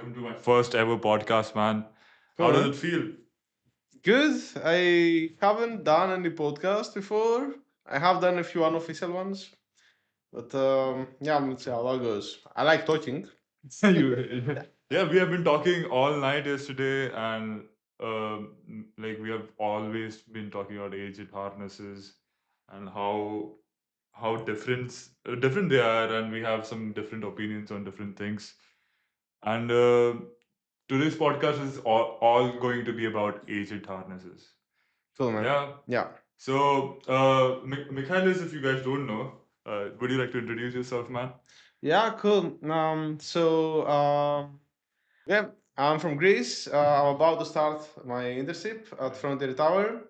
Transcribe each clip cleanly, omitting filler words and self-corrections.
welcome to my first ever podcast, man. How Cool, does man. it feel? Good. I haven't done any podcast before. I have done a few unofficial ones, but yeah, let's see how that goes. I like talking. Yeah, we have been talking all night yesterday, and like we have always been talking about agent harnesses and how different they are, and we have some different opinions on different things. And today's podcast is all going to be about agent harnesses. Cool, man. Yeah. Yeah. So, Michaelis, if you guys don't know, would you like to introduce yourself, man? Yeah, cool. Yeah, I'm from Greece. I'm about to start my internship at Frontier Tower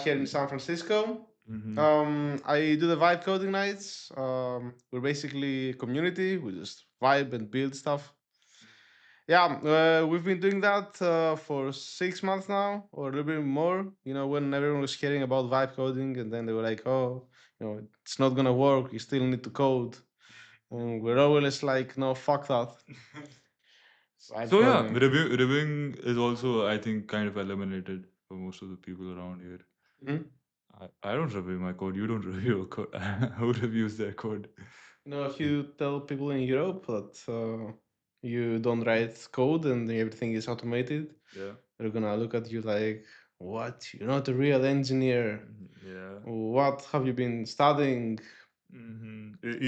here in San Francisco. Mm-hmm. I do the vibe coding nights. We're basically a community. We just vibe and build stuff. Yeah, we've been doing that for 6 months now, or a little bit more. You know, when everyone was hearing about vibe coding, and then they were like, "Oh, it's not gonna work. You still need to code." And we're always like, "No, fuck that." Vibe So yeah, coding. reviewing is also, I think, kind of eliminated for most of the people around here. Mhm. I don't review my code. You don't review your code. Who reviews their code? If you tell people in Europe that you don't write code and everything is automated, Yeah. they're gonna look at you like, "What? You're not a real engineer. Yeah. What have you been studying?"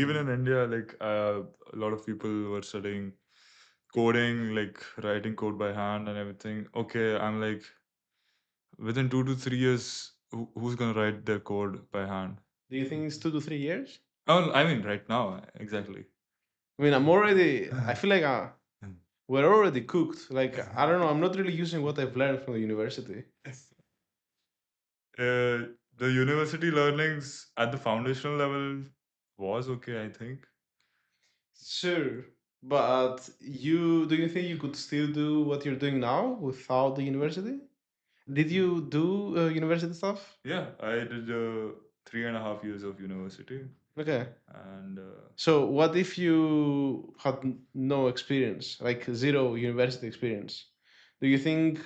Even in India, like a lot of people were studying coding, like writing code by hand and everything. Okay, I'm like, within 2 to 3 years, who's gonna write their code by hand? Do you think it's 2 to 3 years? Oh, I mean, right now, exactly. I mean, I feel like we're already cooked. Like, I don't know, I'm not really using what I've learned from the university. The university learnings at the foundational level was okay, I think. Sure. But do you think you could still do what you're doing now without the university? Did you do university stuff? Yeah, I did 3.5 years of university, Okay. and So, what if you had no experience, like zero university experience? Do you think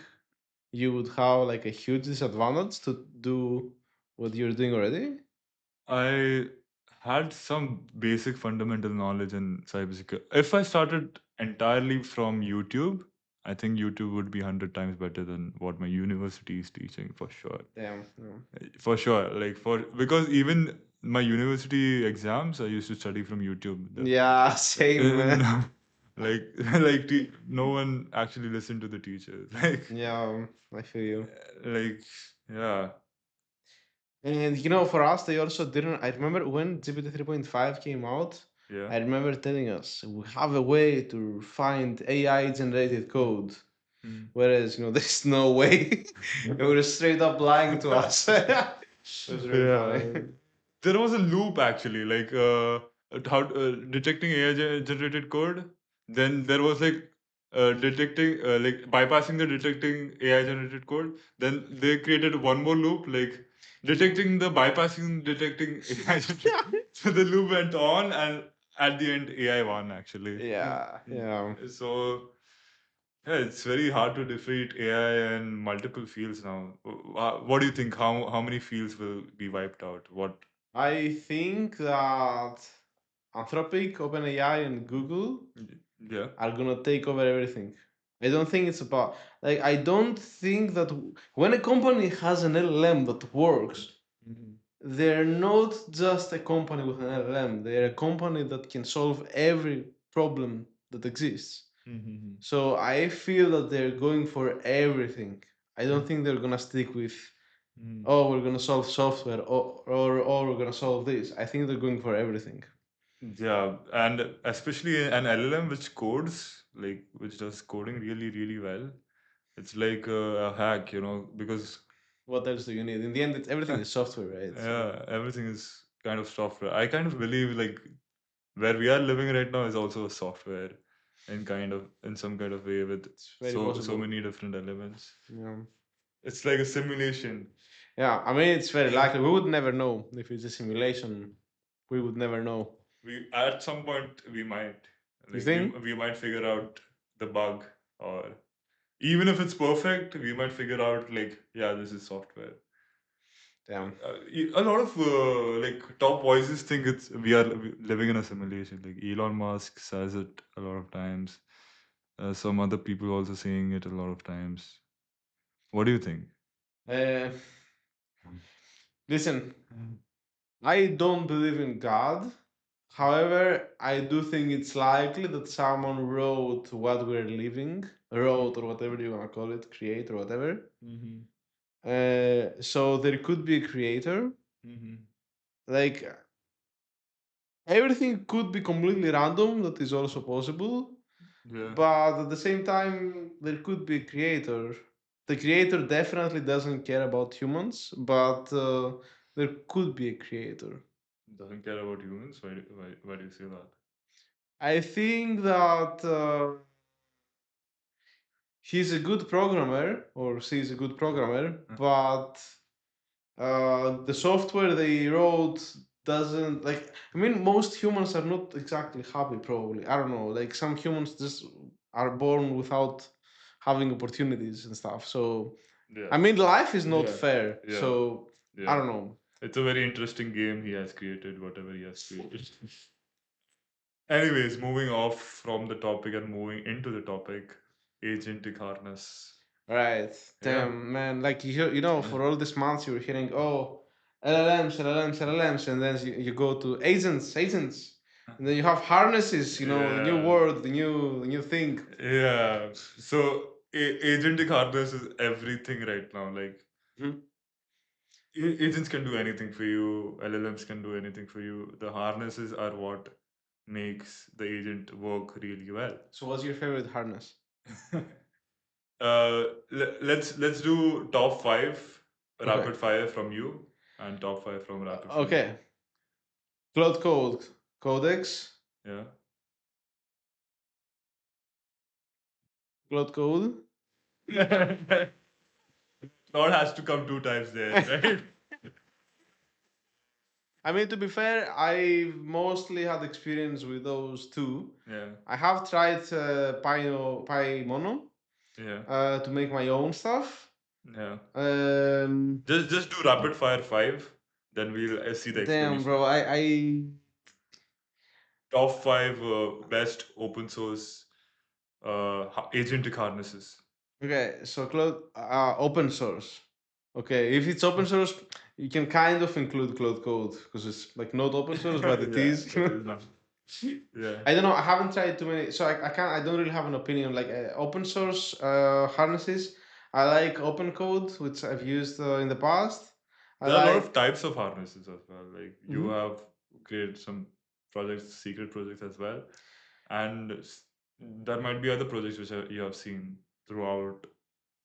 you would have like a huge disadvantage to do what you're doing already? I had some basic fundamental knowledge in cybersecurity. If I started entirely from YouTube, I think YouTube would be 100 times better than what my university is teaching for sure. Damn. Yeah. For sure, like for because even my university exams, I used to study from YouTube. Yeah, same, man. No, like no one actually listened to the teachers. Like Yeah, I feel you. like yeah. And for us, they also didn't. I remember when GPT 3.5 came out, Yeah. I remember telling us we have a way to find AI generated code. Mm. Whereas, there's no way. They were straight up lying to us. It was really funny. There was a loop actually, like how detecting AI generated code. Then there was like detecting like bypassing the detecting AI generated code. Then they created one more loop, like detecting the bypassing detecting AI generated. So the loop went on, and at the end AI won actually. Yeah, yeah. So yeah, it's very hard to defeat AI in multiple fields now. What do you think? How many fields will be wiped out? What? I think that Anthropic, OpenAI, and Google Yeah. are gonna take over everything. I don't think it's about like I don't think that when a company has an LLM that works, Mhm. they're not just a company with an LLM. They're a company that can solve every problem that exists. Mhm. So I feel that they're going for everything. I don't think they're gonna stick with Mm. oh we're gonna solve software or we're gonna solve this. I think they're going for everything. Yeah, and especially an LLM which codes, like which does coding really, really well. It's like a hack, because What else do you need? In the end, everything is software, right? yeah, everything is kind of software. I kind of believe like where we are living right now is also a software in some kind of way with It's very so possible. many different elements. Yeah. It's like a simulation. Yeah, I mean, it's very likely. We would never know if it's a simulation. We would never know. We at some point we might You like we think? we might figure out the bug, or even if it's perfect, we might figure out like, yeah, this is software. Damn. A lot of like top voices think it's we are living in a simulation. Like Elon Musk says it a lot of times. Some other people also saying it a lot of times. What do you think? Uh, Listen, I don't believe in God. However, I do think it's likely that someone wrote what we're living, wrote or whatever you want to call it, create or whatever. Mm-hmm. So there could be a creator. Mm-hmm. Like everything could be completely random. That is also possible. Yeah. But at the same time, there could be a creator. The creator definitely doesn't care about humans, but there could be a creator. Doesn't care about humans. Why do you say that? I think that he's a good programmer, or she's a good programmer, but the software they wrote doesn't like. I mean, most humans are not exactly happy. Probably, I don't know. Like some humans just are born without having opportunities and stuff. So, Yeah. I mean, life is not Yeah. fair. Yeah. So, I Yeah. don't know. It's a very interesting game he has created, whatever he has created. Anyways, moving off from the topic and moving into the topic, agentic harness. Right. Yeah. Damn, man. Like you know, for all these months you were hearing, oh, LLMs, LLMs, LLMs, and then you go to agents, agents, and then you have harnesses. You know, the new Yeah. word, the new thing. Yeah. So agentic harness is everything right now. Like Mhm. agents can do anything for you. LLMs can do anything for you. The harnesses are what makes the agent work really well. So, what's your favorite harness? Let's do top five Okay. rapid fire from you and top five from rapid from me. Okay. Cloud Code Codex. Yeah. Cloud Code. Lord has to come two times there, right? I mean, to be fair, I mostly had experience with those two. Yeah. I have tried Pi Mono Yeah. to make my own stuff. Yeah. Um, Just do rapid fire five, then we'll see the Damn, explanation. bro. I Top five best open source agentic harnesses. Okay. So cloud open source. Okay, if it's open source, you can kind of include cloud code because it's like not open source, but it Yeah, is. it is not. Yeah. I don't know. I haven't tried too many, so I can't. I don't really have an opinion. Like open source harnesses, I like open code, which I've used in the past. I There are a lot of like. types of harnesses as well. Like you Mhm. have created some projects, secret projects as well, and there might be other projects which you have seen throughout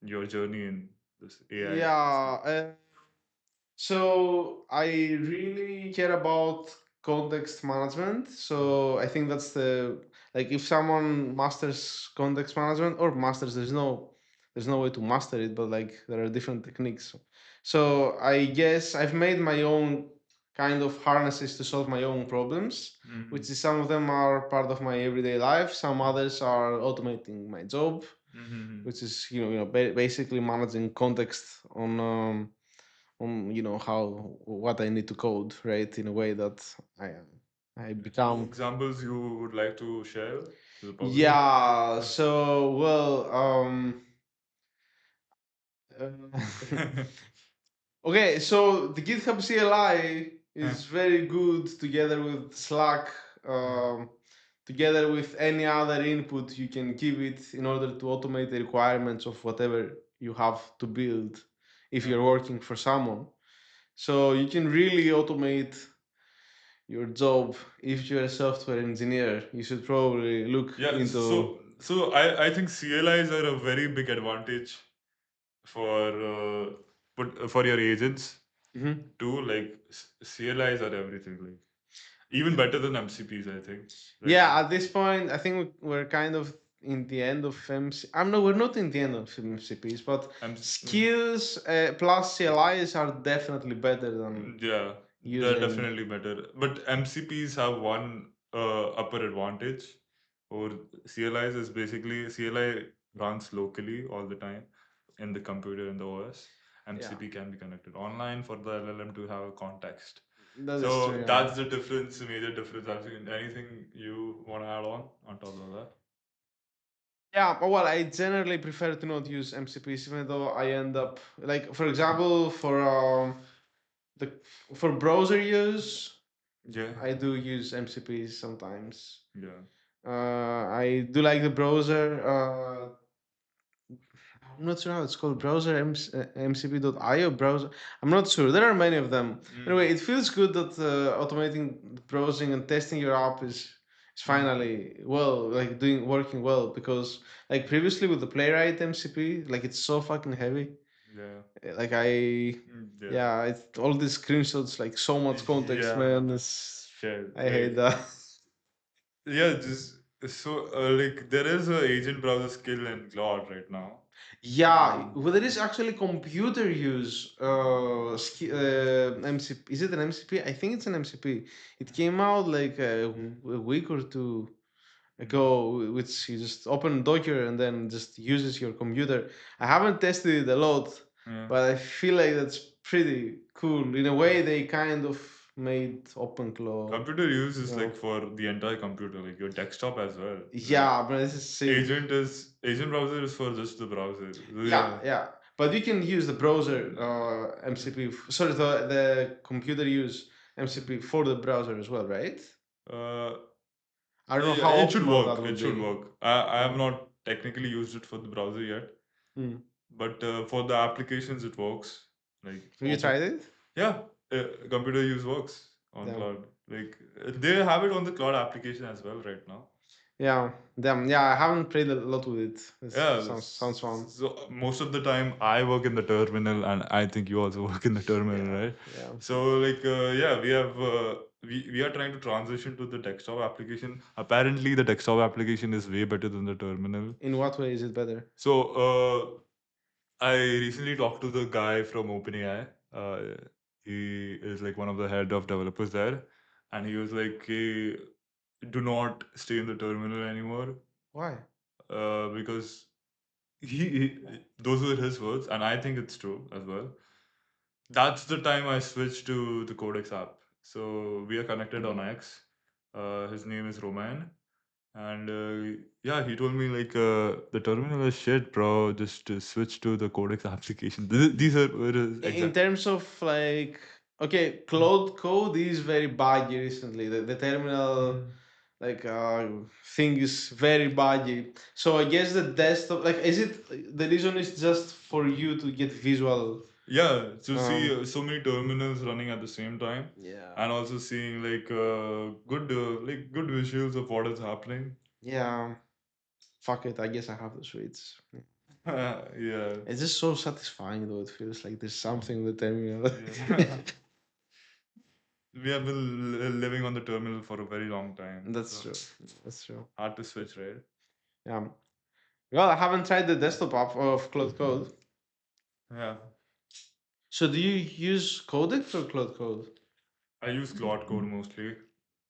your journey in this AI Yeah. space. So I really care about context management. So I think that's the like if someone masters context management or masters, there's no way to master it, but like there are different techniques. So I guess I've made my own kind of harnesses to solve my own problems, Mm-hmm. which is some of them are part of my everyday life. Some others are automating my job, Mm-hmm. which is basically managing context on how what I need to code, right, in a way that I I Any become. examples you would like to share to the public? Yeah. So well, uh, okay. So the GitHub CLI is very good together with Slack. Um, Together with any other input you can give it in order to automate the requirements of whatever you have to build if you're working for someone. So you can really automate your job if you're a software engineer. You should probably look Yeah, into. I think CLIs are a very big advantage for for your agents Mhm. too. Like CLIs are everything. Like even better than MCPs, I think. Right Yeah, now. at this point, I think we're kind of in the end of MC. I'm no, we're not in the end of MCPs, but skills plus CLIs are definitely better than Yeah, they're using. definitely better. But MCPs have one upper advantage. Or CLIs is basically CLI runs locally all the time in the computer in the OS. Yeah, MCP can be connected online for the LLM to have a context. that is true. So Yeah. that's the difference, major difference. I think anything you want to add on top of that? Yeah, well, I generally prefer to not use MCPs, even though I end up like, for example, the for browser use, Yeah, I do use MCPs sometimes. yeah. I do like the browser. I'm not sure how it's called. Browser MCP.io browser. I'm not sure. There are many of them. Mm, Anyway, it feels good that automating the browsing and testing your app is mm, finally well, like doing working well, because like previously with the Playwright MCP, like it's so fucking heavy. yeah, Like I, yeah. yeah, it's all these screenshots, like so much context, Yeah, man. It's shit. I hate that. Yeah, just so like there is a agent browser skill in Claude right now. Yeah, well, there is actually computer use. MCP. Is it an MCP? I think it's an MCP. It came out like a week or two ago, which you just open Docker and then just uses your computer. I haven't tested it a lot, Yeah. but I feel like that's pretty cool. In a way, they kind of made OpenClaw. Computer use You is like know. for the entire computer, like your desktop as well. Like Yeah, but this is sick. agent browser is for just the browser. So, Yeah, yeah. yeah. But you can use the browser MCP. Sorry, the computer use MCP for the browser as well, right? Uh, I don't know yeah, how it should optimal work. that It would should be. work. I have Yeah. not technically used it for the browser yet, Mm. but for the applications it works. Like Have you open. tried it? Yeah, computer use works on Damn. cloud. Like they have it on the cloud application as well right now. Yeah, damn. Yeah, I haven't played a lot with it. This Yeah, sounds fun. so most of the time I work in the terminal, and I think you also work in the terminal, Yeah, right? yeah. So like yeah, we have we are trying to transition to the desktop application. Apparently, the desktop application is way better than the terminal. In what way is it better? So I recently talked to the guy from OpenAI. Uh, he is like one of the head of developers there, and he was like, hey, "Do not stay in the terminal anymore, Why? because he those were his words, and I think it's true as well. That's the time I switched to the Codex app. So we are connected on X. His name is Roman, and yeah, he told me like the terminal is shit, bro. Just switch to the Codex application. These are were his In exact. terms of like, okay, Cloud Code is very buggy recently. The terminal like thing is very buggy. So I guess the desktop, like, is it the reason is just for you to get visual? Yeah, to see Um, so many terminals running at the same time, yeah, and also seeing like good visuals of what is happening. yeah. Fuck it. I guess I have the switch. Yeah. It's just so satisfying though. It feels like there's something with the terminal. Yeah. We have been living on the terminal for a very long time, That's so true. That's true. hard to switch, right? Yeah. Well, I haven't tried the desktop app of Cloud Code. Yeah. So do you use Codex or Cloud Code? I use Claude Code mostly.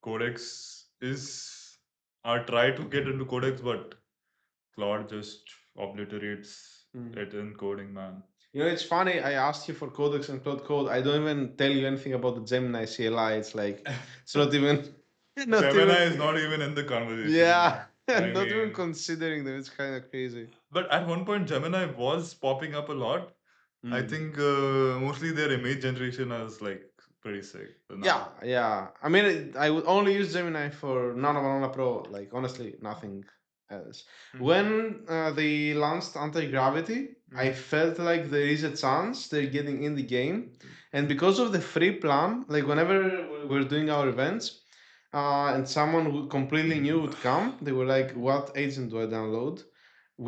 Codex is I try to get into Codex, but Claude just obliterates Mm. it in coding, man. You know, it's funny. I asked you for Codex and Cloud Code. I don't even tell you anything about the Gemini CLI. It's like it's not even, not Gemini even. is not even in the conversation. Yeah, I not even mean, considering them. It's kind of crazy. but at one point, Gemini was popping up a lot. I Mm. think mostly their image generation is like pretty sick Yeah, now. yeah. I mean, I would only use Gemini for Nano Banana Pro. Like, honestly, nothing else. When they launched Anti Gravity, I felt like there is a chance they're getting in the game. And because of the free plan, like, whenever we're doing our events, and someone who completely new would come, they were like, "What agent do I download?"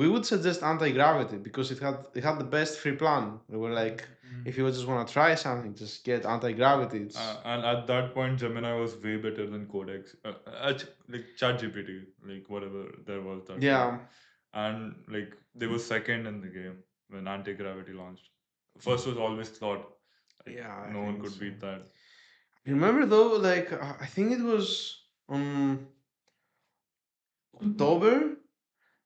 We would suggest Anti Gravity because it had the best free plan. We were like, if you just want to try something, just get anti-gravity. It's And at that point, Gemini was way better than Codex. Like ChatGPT, like whatever there was that time. yeah, And like they were second in the game when Anti Gravity launched. First was always Claude. Like yeah, I no one think could so. beat that. Remember though, like I think it was on October,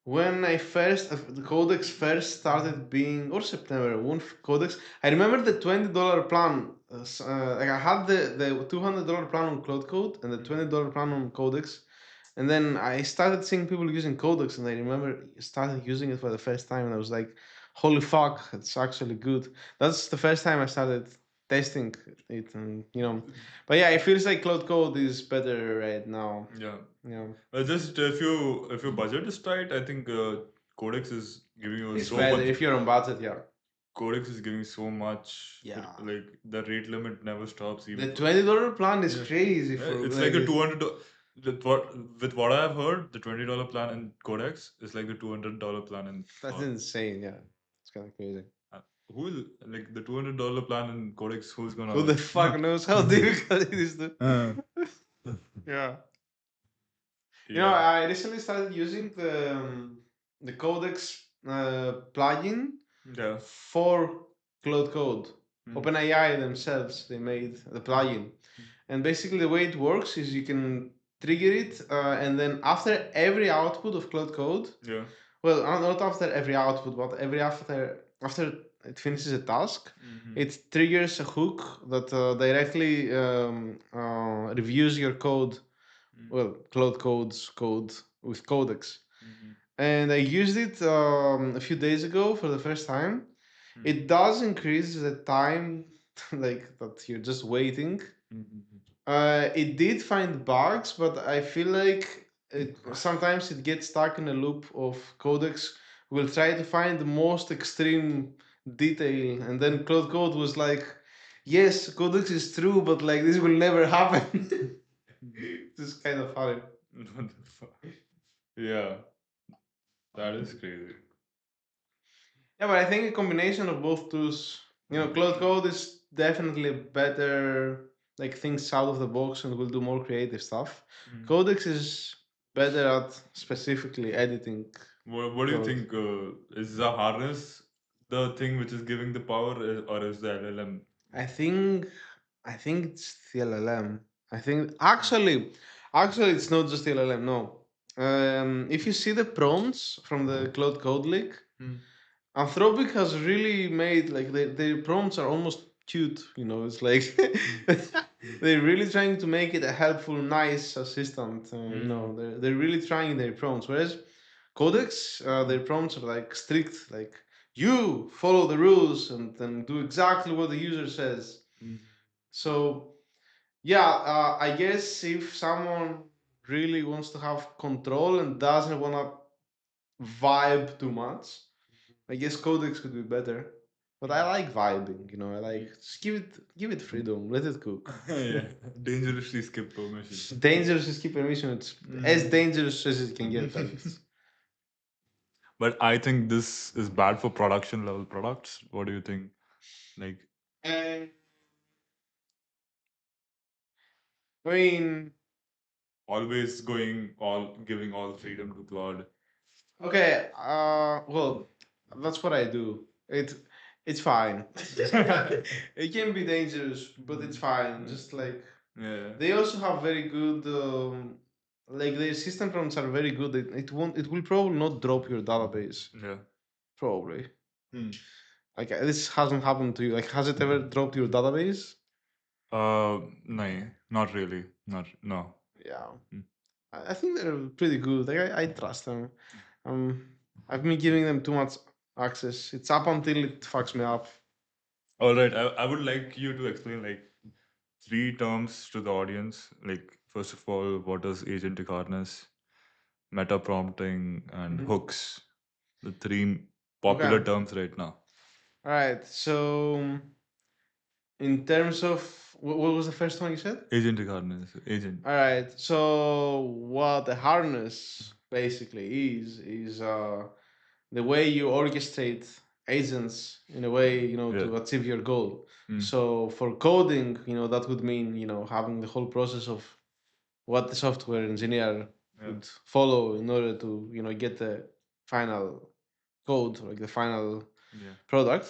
when I first the Codex first started being, or September, one Codex. I remember the $20 plan. Like I had the $200 plan on Cloud Code and the $20 plan on Codex, and then I started seeing people using Codex, and I remember started using it for the first time, and I was like, "Holy fuck, it's actually good." That's the first time I started testing it, and But yeah, it feels like Cloud Code is better right now. Yeah. Yeah, Just if your budget is tight, I think Codex is giving you it's so better much. if you're on budget. Yeah. Codex is giving so much. Yeah. Like the rate limit never stops even The for. $20 plan is Yeah. crazy Yeah, for it's like like a this. 200. With what I've heard, the $20 plan in Codex is like the $200 plan in That's Cloud. insane. Yeah, it's kind of crazy. Who will like the $200 plan in Codex? Who's Who gonna? the fuck knows how difficult it is to? Yeah. Yeah. I recently started using the Codex plugin Yeah. for Cloud Code. Mm. OpenAI themselves they made the plugin, and basically the way it works is you can trigger it, and then after every output of Cloud Code, Yeah. well, not after every output, but every after it finishes a task, it triggers a hook that directly reviews your code. Well, Cloud Code's code with Codex, and I used it a few days ago for the first time. It does increase the time, like that you're just waiting. It did find bugs, but I feel like sometimes it gets stuck in a loop of Codex. Will try to find the most extreme detail, and then Cloud Code was like, "Yes, Codex is true, but like this will never happen." This is kind of funny. What the fuck? Yeah, that is crazy. Yeah, but I think a combination of both tools, Cloud Code is definitely better, like thinks out of the box and will do more creative stuff. Codex is better at specifically editing What do you code. think? Is the harness the thing which is giving the power, or is the LLM? I think, I think it's the LLM. I think actually, it's not just the LLM. No, if you see the prompts from the Cloud Code leak, Anthropic has really made like their prompts are almost cute. It's like they're really trying to make it a helpful, nice assistant. They're really trying their prompts. Whereas Codex, their prompts are like strict, like you follow the rules and then do exactly what the user says. So yeah, I guess if someone really wants to have control and doesn't want to vibe too much, I guess Codex could be better. But I like vibing, I like just give it freedom, let it cook. Yeah, dangerously skip permission. Dangerous is keep permission. It's as dangerous as it can get. But I think this is bad for production level products. What do you think? Like, I mean, always going all giving all freedom to Claude. okay, well, that's what I do. It's fine. It can be dangerous, but it's fine. Just like Yeah. they also have very good, like their system prompts are very good. It won't. It will probably not drop your database. Yeah. Probably. Hmm. Like this hasn't happened to you. Like, has it ever dropped your database? No, not really. Not no. Yeah. Hmm. I think they're pretty good. Like I trust them. Um, I've been giving them too much access. It's up until it fucks me up. All right. I would like you to explain like three terms to the audience. Like first of all, what is agentic harness, meta prompting, and hooks? The three popular Okay. terms right now. All right. So, in terms of what was the first one you said? Agentic harness. Agent. All right. So, what the harness basically is the way you orchestrate agents in a way Yeah. to achieve your goal. Mm. So for coding, that would mean having the whole process of what the software engineer Yeah. would follow in order to get the final code, like the final Yeah. product.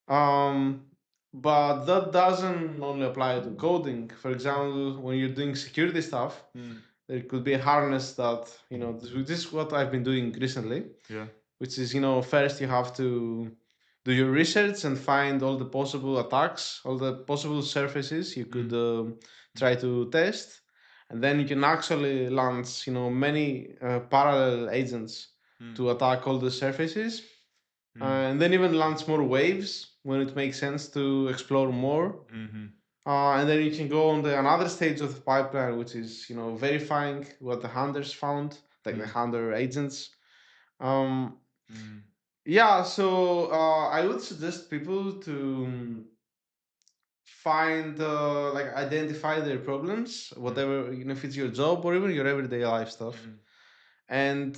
um but that doesn't only apply to coding. For example, when you're doing security stuff, there could be a harness that, this is what I've been doing recently, Yeah. which is, first you have to do your research and find all the possible attacks, all the possible surfaces you could Mm. try to test, and then you can actually launch, many parallel agents Mm. to attack all the surfaces, Mm. and then even launch more waves when it makes sense to explore more. Mm-hmm. And then you can go on the another stage of the pipeline, which is, verifying what the hunters found, like the Mm. hunter agents. Um, Mm. yeah, so I would suggest people to find, like, identify their problems, Mm. whatever, if it's your job or even your everyday life stuff, Mm. and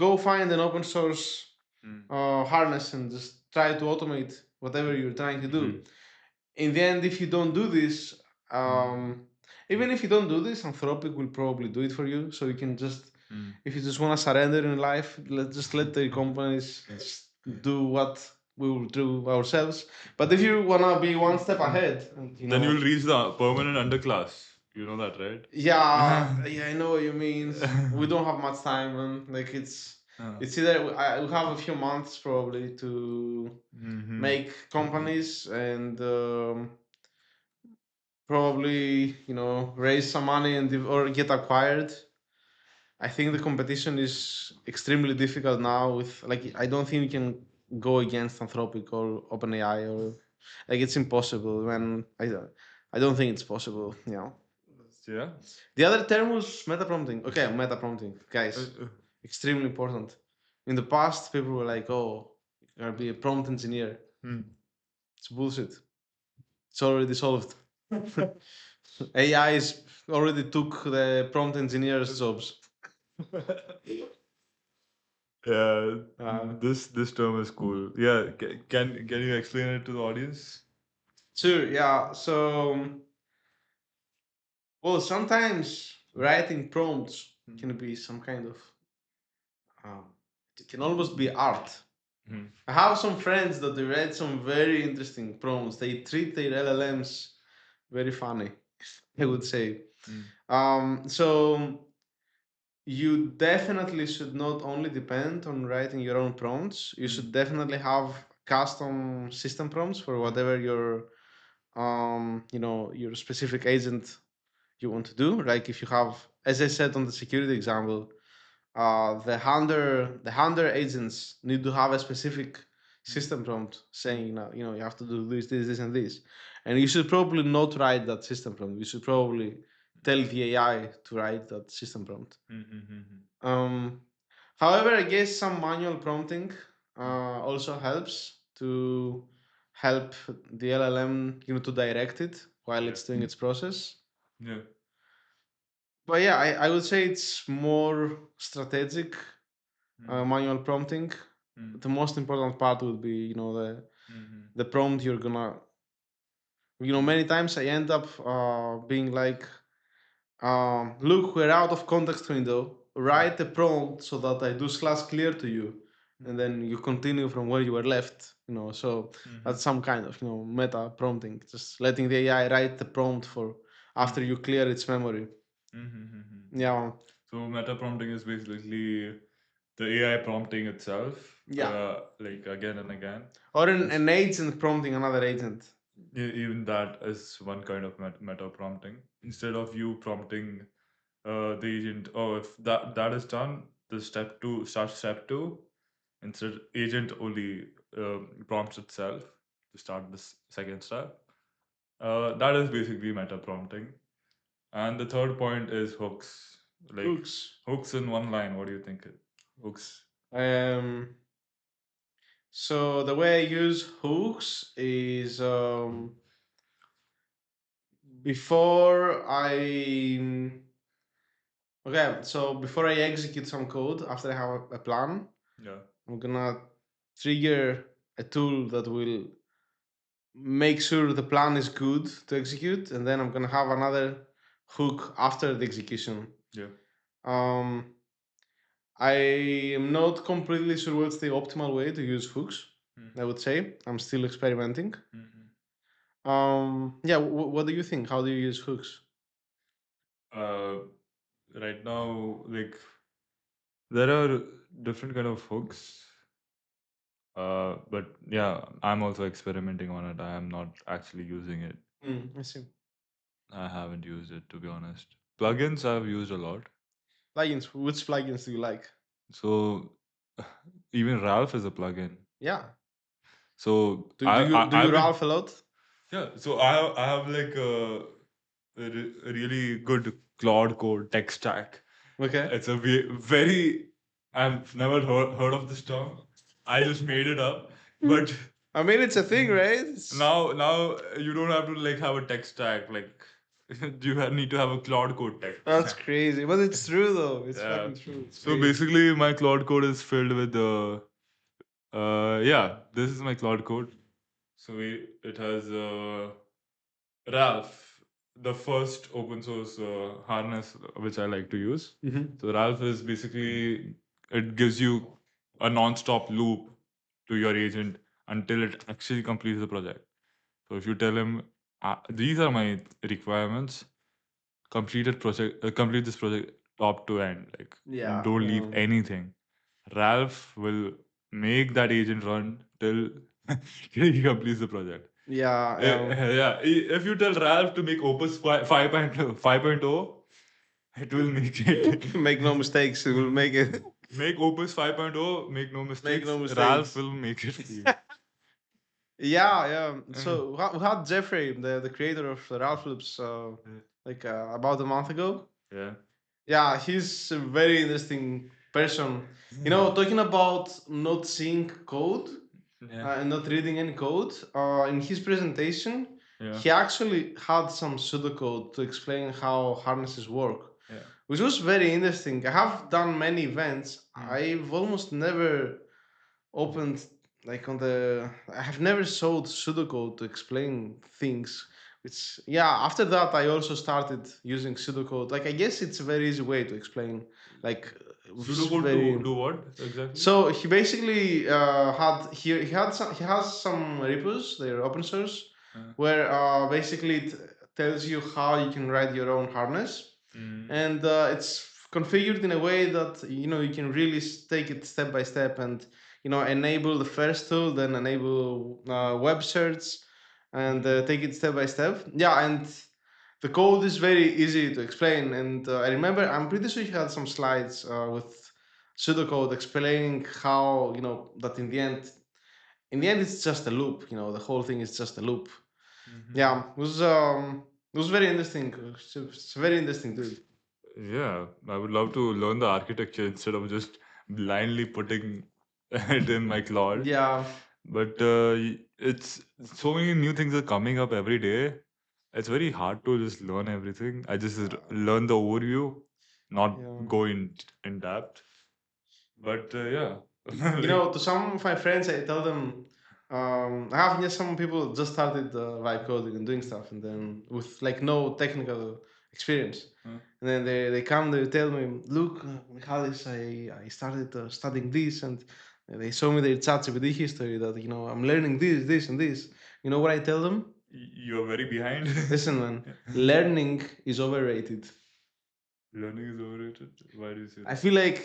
go find an open source Mm. harness and just try to automate whatever you're trying to Mm-hmm. do. In the end, if you don't do this, um, even if you don't do this, Anthropic will probably do it for you. So you can just, Mm. if you just want to surrender in life, let the companies just do what we will do ourselves. But if you want to be one step ahead, and Then you'll reach the permanent underclass. You know that, right? yeah, yeah, I know what you mean. We don't have much time, and like it's either we have a few months probably to Mm-hmm. make companies and probably, raise some money and or get acquired. I think the competition is extremely difficult now. With, like, I don't think you can go against Anthropic or OpenAI, or like, it's impossible. When I don't think it's possible. Yeah. The other term was meta prompting. Okay, meta prompting, Uh, guys, uh, extremely important. In the past, people were like, "Oh, you're gonna be a prompt engineer." hmm. It's bullshit. It's already solved. AI is already took the prompt engineers' jobs. Yeah, Uh, this term is cool. Yeah, can you explain it to the audience? sure, yeah. So, well, sometimes writing prompts can be some kind of, um, it can almost be art. Mm-hmm. I have some friends that they write some very interesting prompts. They treat their LLMs very funny, I would say. So you definitely should not only depend on writing your own prompts. You should definitely have custom system prompts for whatever your specific agent you want to do. Like, if you have, as I said on the security example, the hunter agents need to have a specific system prompt saying, you have to do this, and this, and you should probably not write that system prompt. You should probably tell the AI to write that system prompt. Mm-hmm. um, However, I guess some manual prompting also helps to help the LLM, to direct it while Yeah. it's doing its process. Yeah. But yeah, I would say it's more strategic Mm. manual prompting. Mm. The most important part would be, Mm-hmm. the prompt you're gonna. Many times I end up being like, look, we're out of context window. Write the prompt so that I do slash clear to you, and then you continue from where you were left. So that's some kind of, meta prompting. Just letting the AI write the prompt for after you clear its memory. Mm-hmm. Yeah, So meta prompting is basically the AI prompting itself, yeah. like again and again. Or an agent prompting another agent. Even that is one kind of meta prompting. Instead of you prompting the agent, oh, if that is done, the step two starts step two. Instead, agent only prompts itself to start this second step. That is basically meta prompting. And the third point is hooks. Like Hooks. hooks in one line. What do you think? Hooks. Um, so the way I use hooks is, before I okay, so before I execute some code, after I have a plan, Yeah. I'm gonna trigger a tool that will make sure the plan is good to execute, and then I'm gonna have another hook after the execution. Yeah. Um, I am not completely sure what's the optimal way to use hooks. I would say I'm still experimenting. Mm-hmm. Yeah, what do you think? How do you use hooks? Uh, right now, like there are different kind of hooks. But yeah, I'm also experimenting on it. I am not actually using it. I see. I haven't used it to be honest. Plugins I've used a lot. Plugins. Which plugins do you like? So even Ralph is a plugin. Yeah. So Do you I've been Ralph a lot? yeah. So I have like a really good Claude code tech stack. Okay. It's a very I've never heard of this term. I just made it up. But I mean, it's a thing, right? now you don't have to like have a tech stack. Like need to have a Claude code tech That's stack. crazy, but it's true though. It's Yeah. fucking true. It's So crazy. basically, my Claude code is filled with yeah. This is my Claude code. So it has Ralph, the first open source harness which I like to use. So Ralph is basically it gives you a non-stop loop to your agent until it actually completes the project. So if you tell him these are my requirements, complete this project top to end, like Yeah. don't leave anything. Ralph will make that agent run till he completes the project. Yeah. Yeah, if you tell Ralph to make Opus 5.0, it will make it. Make no mistakes. It will make it. Make Opus 5.0, make no Make mistakes. no Ralph mistakes. will make it for you. Yeah, yeah. Uh, So we had Jeffrey, the creator of the Ralph Loops, like about a month ago. yeah. Yeah, he's a very interesting person. You know, talking about not seeing code Yeah. and not reading any code. In his presentation, Yeah. he actually had some pseudocode to explain how harnesses work, Yeah. which was very interesting. I have done many events. Mm. I've almost never opened like on the I have never sold pseudocode to explain things. Which yeah, after that I also started using pseudocode. Like I guess it's a very easy way to explain. Like it's Pseudocode to very do what exactly? so he basically he has some repos. They're open source, Uh, where basically it tells you how you can write your own harness, mm, and it's configured in a way that you know you can really take it step by step and you know enable the first tool, then enable web search, and take it step by step. Yeah, and the code is very easy to explain. And I remember I'm pretty sure he had some slides with pseudocode explaining how you know that in the end it's just a loop. You know the whole thing is just a loop. Yeah, it was very interesting. It's a very interesting dude. yeah, I would love to learn the architecture instead of just blindly putting it in my Claude. Yeah, But it's so many new things are coming up every day. It's very hard to just learn everything. I just learn the overview, not yeah. go in depth. But yeah, You like know, to some of my friends, I tell them I have just some people just started vibe coding and doing stuff, and then with like no technical experience, and then they come, they tell me, look, Michalis, I started studying this, and they show me their ChatGPT history that you know I'm learning this and this. You know what I tell them? you're very behind. Listen, man, learning is overrated. Learning is overrated. Why do you say I that? feel like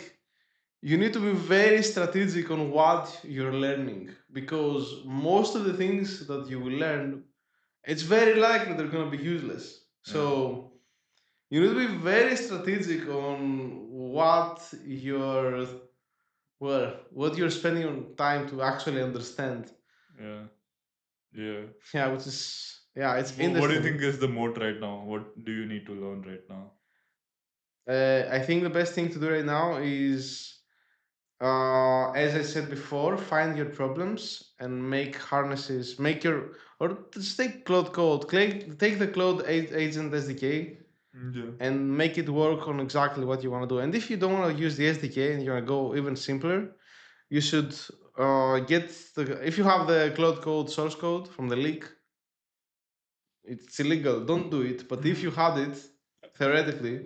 you need to be very strategic on what you're learning because most of the things that you will learn, it's very likely they're going to be useless. So you need to be very strategic on what what you're spending on time to actually understand. Yeah, yeah. Yeah, which is yeah, it's What do you interesting. think is the mode right now? What do you need to learn right now? I think the best thing to do right now is as I said before, find your problems and make harnesses. Make your or just take Cloud Code. Take the Cloud Agent SDK Yeah. and make it work on exactly what you want to do. And if you don't want to use the SDK and you want to go even simpler, you should get the. If you have the Cloud Code source code from the leak, it's illegal. Don't do it. But if you had it, theoretically,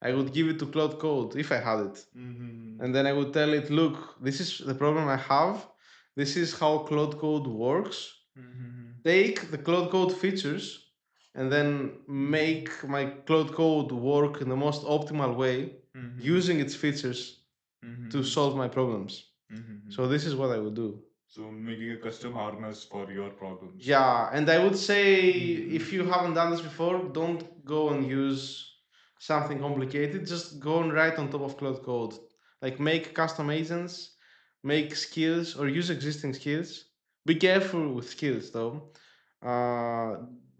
I would give it to Cloud Code if I had it. Mm-hmm. And then I would tell it, look, this is the problem I have. This is how Cloud Code works. Mm-hmm. Take the Cloud Code features and then make my cloud code work in the most optimal way Mm-hmm. using its features to Mm-hmm. solve my problems. So Mm-hmm. this is what I would do. So making a custom harness for your problems. Yeah, and I would say Mhm. if you haven't done this before, don't go and use something complicated. Just go and write on top of Cloud Code. Like make custom agents, make skills, or use existing skills. Be careful with skills though. Uh,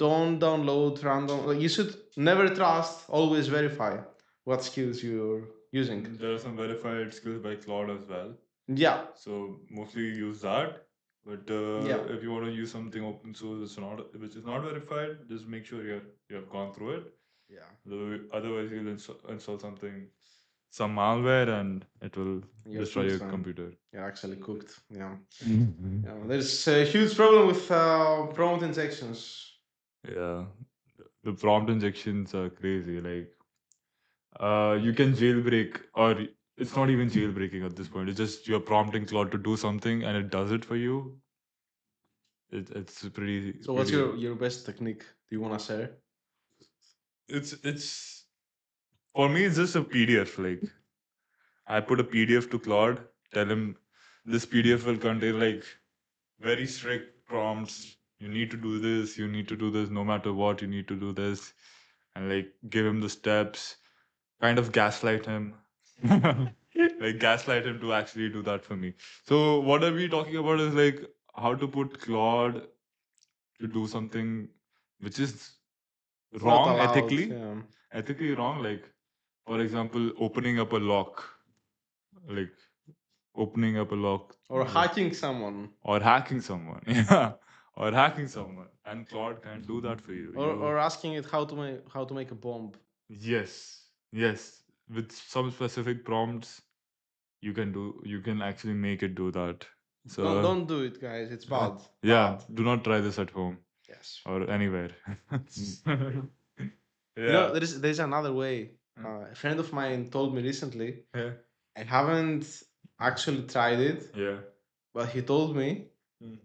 don't download random. Like you should never trust. Always verify what skills you're using. There are some verified skills by Claude as well. Yeah, So mostly use that. But yeah, if you want to use something open source which is not verified, just make sure you have gone through it. yeah. Otherwise, you'll install something, some malware, and it will You're destroy cooked, your man. computer. You're actually cooked. Yeah. Mhm. Yeah, there's a huge problem with prompt injections. Yeah, the prompt injections are crazy. Like, you can jailbreak, or it's not even jailbreaking at this point. It's just you're prompting Claude to do something, and it does it for you. It's So, what's pretty. your best technique? Do you want to share? It's for me. It's just a PDF. Like, I put a PDF to Claude, tell him this PDF will contain like very strict prompts. You need to do this. You need to do this. No matter what, you need to do this, and like give him the steps. Kind of gaslight him. Like gaslight him to actually do that for me. So what are we talking about is like how to put Claude to do something which is Not wrong allowed. ethically, Yeah. ethically wrong. Like for example, opening up a lock, like opening up a lock, Or hacking someone. or hacking someone. Yeah, or hacking someone, and Claude can't do that for you. Or asking it how to make a bomb. Yes, yes, with some specific prompts you can actually make it do that. So Don't do it, guys. It's bad. yeah, Bad. do not try this at home Yes. or anywhere. You know, Yeah. there's another way. Hmm. A friend of mine told me recently. Yeah. I haven't actually tried it, Yeah. but he told me Mm.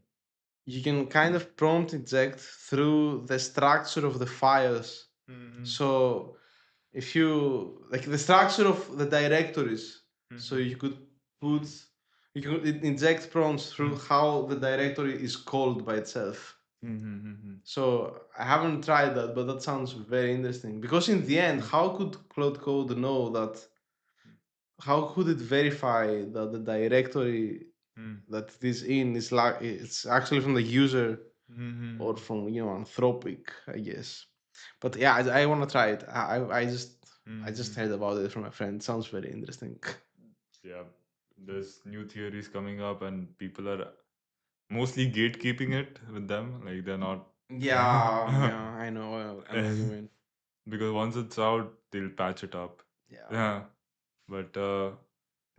you can kind of prompt inject through the structure of the files. Mhm. So if you like the structure of the directories, so Mhm. you could put you can inject prompts through how the directory is called by itself. Mhm. So I haven't tried that, but that sounds very interesting because in the end, how could Cloud Code know that? How could it verify that the directory Mm. that it is in is like it's actually from the user or Mhm. from Anthropic, I guess. But yeah, I want to try it. I just Mhm. heard about it from a friend. Sounds very interesting. Yeah, there's new theories coming up, and people are mostly gatekeeping it with them. Like they're not. Yeah, I know what you mean. Because once it's out, they'll patch it up. Yeah. Yeah, but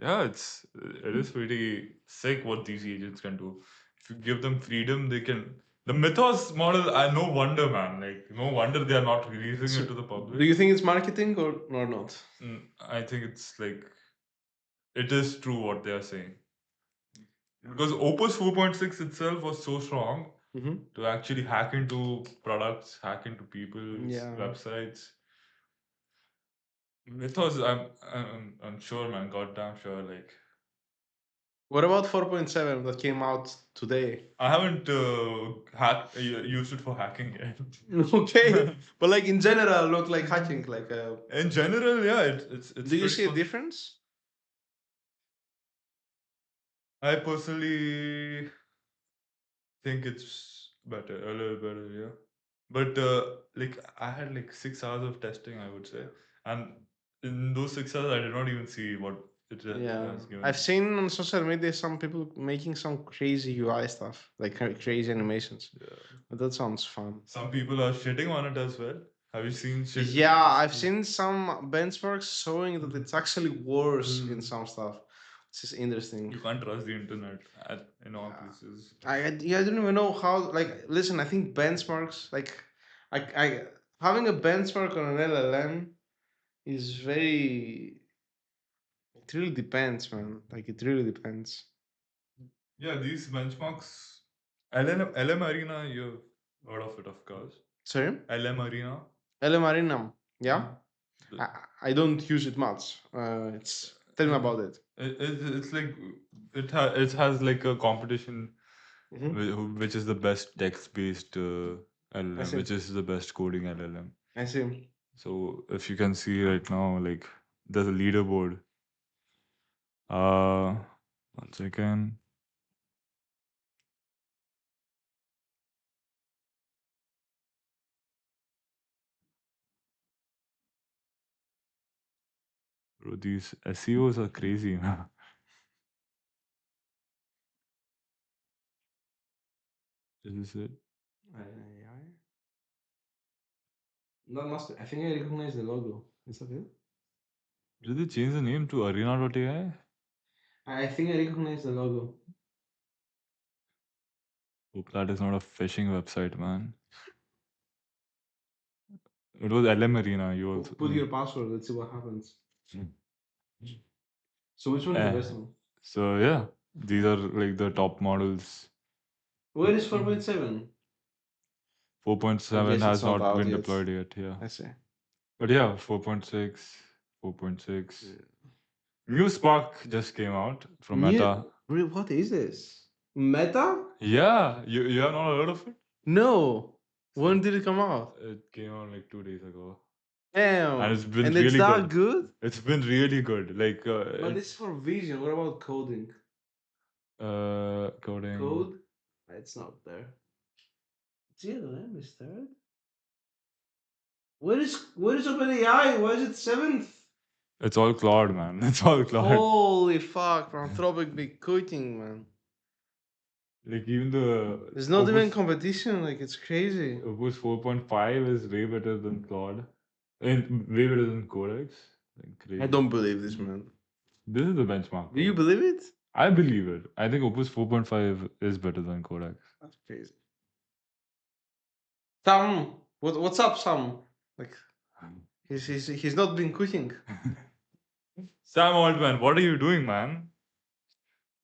yeah, it is pretty sick what these agents can do. If you give them freedom, they can. The Mythos model, I no wonder, man. Like no wonder they are not releasing So, it to the do public. you think it's marketing or not? I think it's like it is true what they are saying because Opus 4.6 itself was so strong Mm-hmm. to actually hack into products, hack into people's Yeah. websites. Mythos, I'm sure, man. Goddamn sure. Like What about 4.7 that came out today? I haven't used it for hacking yet. Okay, but like in general, not like hacking. Like, In general, yeah, it's do you pretty see a fun. difference? I personally think it's better, a little better, yeah. But like I had like 6 hours of testing, I would say, and in those 6 hours, I did not even see what it Yeah, has given I've me. seen on social media some people making some crazy UI stuff, like crazy animations. Yeah. But that sounds fun. Some people are shitting on it as well. Have you seen shit? Yeah, I've seen some benchmarks showing that it's actually worse in some stuff, which is interesting. You can't trust the internet in all Yeah, places. I don't even know how. Like, listen, I think benchmarks, like, I having a benchmark on an LLM is very. It really depends, man. Like, it really depends. Yeah, these benchmarks. LM Arena, you've heard of it, of course. Sorry? LM Arena. LM Arena. Yeah. Yeah? I don't use it much. It's Tell me Uh, about it. it's like it has like a competition Hmm. which is the best text based I LLM, see. which is the best coding LLM. I see. So if you can see right now, like there's a leaderboard. Uh, One second. Bro, these SEOs are crazy, man. Is this it? AI? That must be. I think I recognize the logo. Is that it? Did they change the name to Arena.ai? I think I recognize the logo. Hope that is not a phishing website, man. It was LM Arena. You also. Put your password. Let's see what happens. Mm. So which one is the Eh, best one? so yeah, these are like the top models. Where is 4.7? I 4.7 guess it's has not not out been yet. deployed yet. Yeah, I see. but yeah, 4.6, 4.6. New Spark just came out from Meta. What is this? Meta? Yeah, you have not heard of it? No. So When did it come out? it came out like 2 days ago, and Damn. it's been And it's really that good. good? It's been really good. Like But this is for vision. What about coding? coding. Code? It's not there. GLM is third? Where is OpenAI? Why is it seventh? It's all Claude, man. It's all Claude. Holy fuck, Anthropic be quitting, man. Like even the There's not even Opus competition, like it's crazy. Opus 4.5 is way better than Claude, and way better than Codex. Like I crazy. don't believe this, man. This is the benchmark, Do you bro. believe it? I believe it. I think Opus 4.5 is better than Codex. That's crazy. Sam, what's up, Sam? Like he's not been quitting. Sam Altman, what are you doing, man?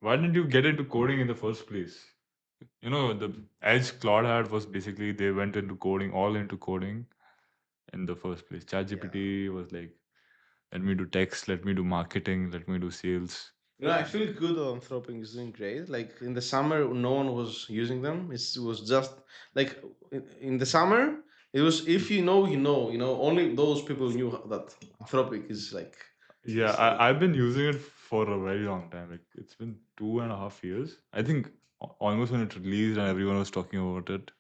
Why didn't you get into coding in the first place? You know, the edge Claude had was basically they went into coding, all into coding in the first place. Yeah. ChatGPT was like, let me do text, let me do marketing, let me do sales. I feel good that Anthropic is doing great. Like in the summer, no one was using them. It was just like in the summer, it was if you know, you know, only those people knew that Anthropic is like Yeah, I've been using it for a very long time. Like it's been 2.5 years. I think almost when it released and everyone was talking about it.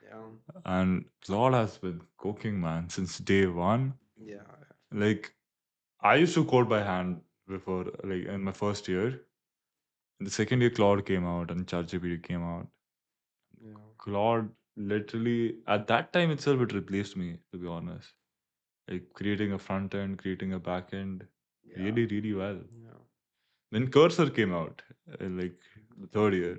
yeah, And Claude has been cooking, man, since day one. yeah, Like I used to code by hand before, like in my first year. In the second year, Claude came out and ChatGPT came out. yeah, Claude literally at that time itself it replaced me, to be honest. Like creating a front end, creating a back end, yeah, really, really well. yeah. Then Cursor came out, like the third year.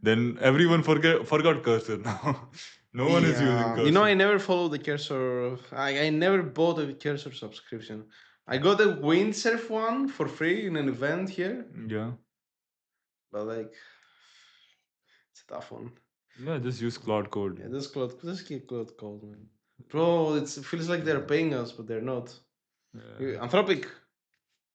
Then everyone forgot Cursor now. No one is using Yeah, I Cursor. never followed the cursor. I never bought a cursor subscription. I got a windsurf one for free in an event here, Yeah. but like it's a tough one. Yeah, just use Cloud Code. Yeah, just keep cloud cold, man. Bro, it feels like they're paying us, but they're not. Yeah. Anthropic,